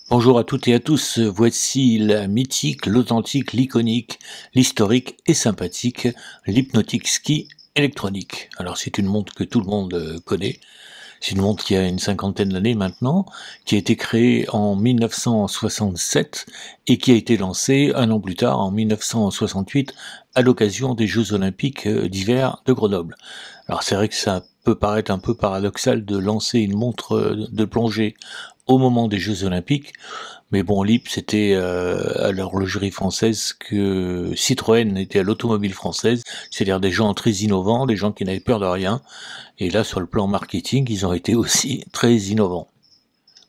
Bonjour à toutes et à tous, voici la mythique, l'authentique, l'iconique, l'historique et sympathique, l'hypnotique ski électronique. Alors c'est une montre que tout le monde connaît, c'est une montre qui a une cinquantaine d'années maintenant, qui a été créée en 1967 et qui a été lancée un an plus tard, en 1968, à l'occasion des Jeux Olympiques d'hiver de Grenoble. Alors c'est vrai que ça peut paraître un peu paradoxal de lancer une montre de plongée au moment des Jeux Olympiques, mais bon, l'IP, c'était à l'horlogerie française que Citroën était à l'automobile française, c'est-à-dire des gens très innovants, des gens qui n'avaient peur de rien, et là, sur le plan marketing, ils ont été aussi très innovants.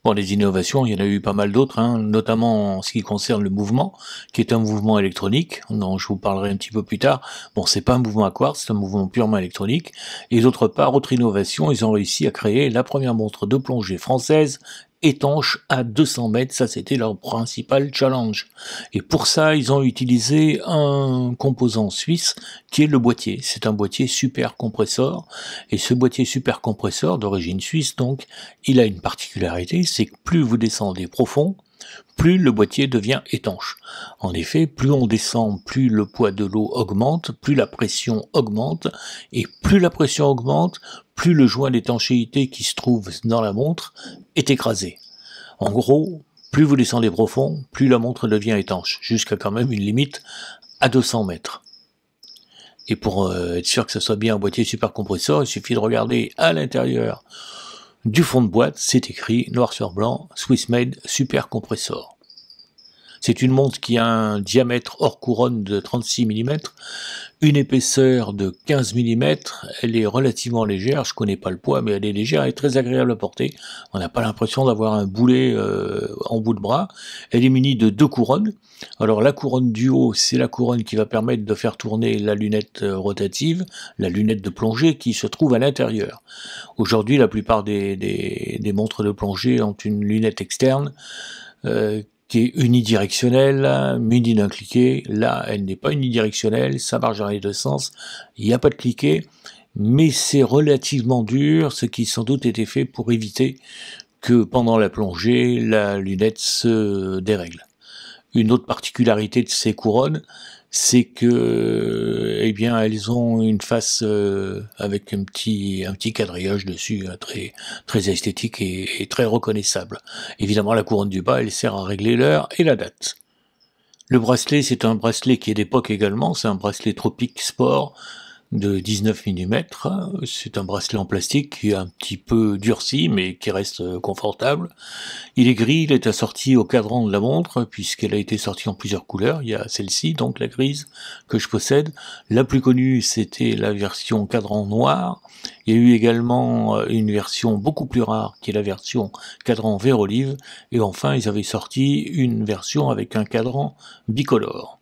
Bon, les innovations, il y en a eu pas mal d'autres, hein, notamment en ce qui concerne le mouvement, qui est un mouvement électronique, dont je vous parlerai un petit peu plus tard. Bon, c'est pas un mouvement à quartz, c'est un mouvement purement électronique. Et d'autre part, autre innovation, ils ont réussi à créer la première montre de plongée française étanche à 200 mètres, ça c'était leur principal challenge. Et pour ça, ils ont utilisé un composant suisse qui est le boîtier. C'est un boîtier super compresseur, et ce boîtier super compresseur d'origine suisse, donc, il a une particularité, c'est que plus vous descendez profond, plus le boîtier devient étanche. En effet, plus on descend, plus le poids de l'eau augmente, plus la pression augmente, et plus la pression augmente, plus le joint d'étanchéité qui se trouve dans la montre est écrasé. En gros, plus vous descendez profond, plus la montre devient étanche, jusqu'à quand même une limite à 200 mètres. Et pour être sûr que ce soit bien un boîtier super compresseur, il suffit de regarder à l'intérieur du fond de boîte, c'est écrit noir sur blanc, Swiss Made Super Compressor. C'est une montre qui a un diamètre hors couronne de 36 mm, une épaisseur de 15 mm, elle est relativement légère, je connais pas le poids, mais elle est légère et très agréable à porter. On n'a pas l'impression d'avoir un boulet en bout de bras. Elle est munie de 2 couronnes. Alors la couronne du haut, c'est la couronne qui va permettre de faire tourner la lunette rotative, la lunette de plongée qui se trouve à l'intérieur. Aujourd'hui, la plupart des montres de plongée ont une lunette externe qui est unidirectionnelle, munie d'un cliquet. Là, elle n'est pas unidirectionnelle, ça marche dans les deux sens, il n'y a pas de cliquet, mais c'est relativement dur, ce qui sans doute était fait pour éviter que pendant la plongée, la lunette se dérègle. Une autre particularité de ces couronnes, c'est que, eh bien, elles ont une face avec un petit quadrillage dessus, très très esthétique et très reconnaissable. Évidemment, la couronne du bas, elle sert à régler l'heure et la date. Le bracelet, c'est un bracelet qui est d'époque également, c'est un bracelet Tropic Sport de 19 mm. C'est un bracelet en plastique qui est un petit peu durci, mais qui reste confortable. Il est gris, il est assorti au cadran de la montre, puisqu'elle a été sortie en plusieurs couleurs. Il y a celle-ci, donc la grise, que je possède. La plus connue, c'était la version cadran noir. Il y a eu également une version beaucoup plus rare, qui est la version cadran vert olive. Et enfin, ils avaient sorti une version avec un cadran bicolore.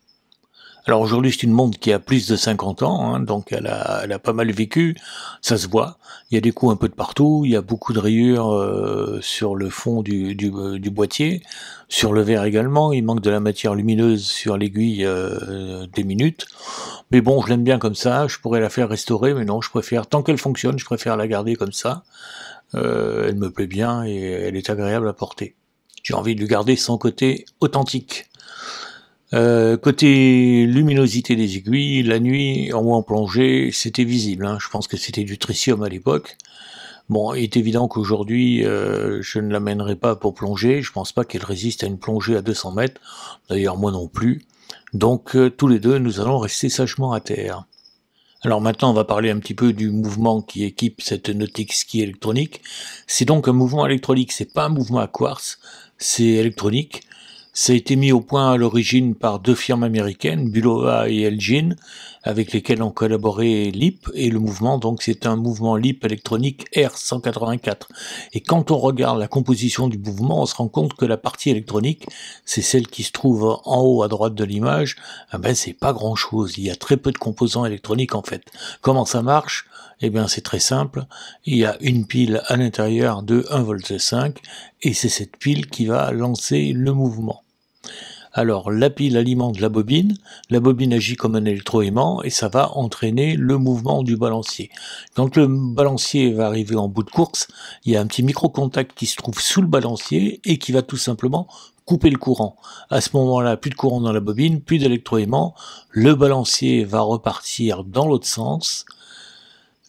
Alors aujourd'hui, c'est une montre qui a plus de 50 ans, hein, donc elle a pas mal vécu, ça se voit. Il y a des coups un peu de partout, il y a beaucoup de rayures sur le fond du boîtier, sur le verre également, il manque de la matière lumineuse sur l'aiguille des minutes. Mais bon, je l'aime bien comme ça, je pourrais la faire restaurer, mais non, je préfère, tant qu'elle fonctionne, je préfère la garder comme ça. Elle me plaît bien et elle est agréable à porter. J'ai envie de lui garder son côté authentique. Côté luminosité des aiguilles, la nuit, en plongée, c'était visible, hein. Je pense que c'était du tritium à l'époque. Bon, il est évident qu'aujourd'hui, je ne l'amènerai pas pour plonger. Je pense pas qu'elle résiste à une plongée à 200 mètres. D'ailleurs, moi non plus. Donc, tous les deux, nous allons rester sagement à terre. Alors maintenant, on va parler un petit peu du mouvement qui équipe cette nautique ski électronique. C'est donc un mouvement électronique, c'est pas un mouvement à quartz, c'est électronique. Ça a été mis au point à l'origine par 2 firmes américaines, Bulova et Elgin, avec lesquelles ont collaboré LIP, et le mouvement, donc c'est un mouvement LIP électronique R184. Et quand on regarde la composition du mouvement, on se rend compte que la partie électronique, c'est celle qui se trouve en haut à droite de l'image, c'est pas grand chose, il y a très peu de composants électroniques en fait. Comment ça marche ? Eh bien c'est très simple, il y a une pile à l'intérieur de 1,5 V, et c'est cette pile qui va lancer le mouvement. Alors la pile alimente la bobine agit comme un électroaimant et ça va entraîner le mouvement du balancier. Quand le balancier va arriver en bout de course, il y a un petit micro-contact qui se trouve sous le balancier et qui va tout simplement couper le courant. À ce moment-là, plus de courant dans la bobine, plus d'électroaimant, le balancier va repartir dans l'autre sens,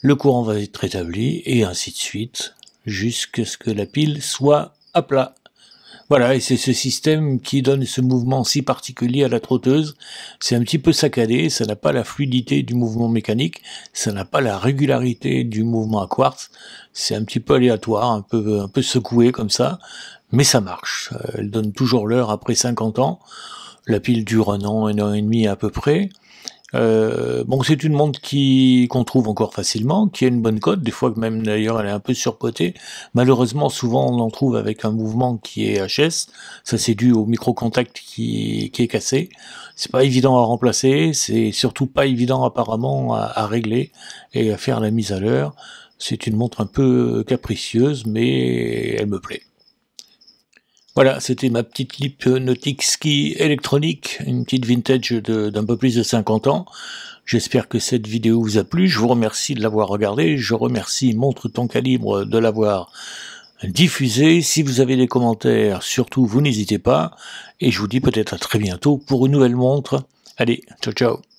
le courant va être rétabli et ainsi de suite, jusqu'à ce que la pile soit à plat. Voilà, et c'est ce système qui donne ce mouvement si particulier à la trotteuse. C'est un petit peu saccadé, ça n'a pas la fluidité du mouvement mécanique, ça n'a pas la régularité du mouvement à quartz. C'est un petit peu aléatoire, un peu secoué comme ça, mais ça marche. Elle donne toujours l'heure après 50 ans. La pile dure un an et demi à peu près. Bon, c'est une montre qu'on trouve encore facilement, qui a une bonne cote, des fois même d'ailleurs elle est un peu surpotée. Malheureusement, souvent on en trouve avec un mouvement qui est HS, ça c'est dû au micro-contact qui est cassé. C'est pas évident à remplacer, c'est surtout pas évident apparemment à régler et à faire la mise à l'heure. C'est une montre un peu capricieuse, mais elle me plaît. Voilà, c'était ma petite Lipnotic Ski électronique, une petite vintage d'un peu plus de 50 ans. J'espère que cette vidéo vous a plu, je vous remercie de l'avoir regardée, je remercie Montre ton calibre de l'avoir diffusée. Si vous avez des commentaires, surtout vous n'hésitez pas, et je vous dis peut-être à très bientôt pour une nouvelle montre. Allez, ciao ciao.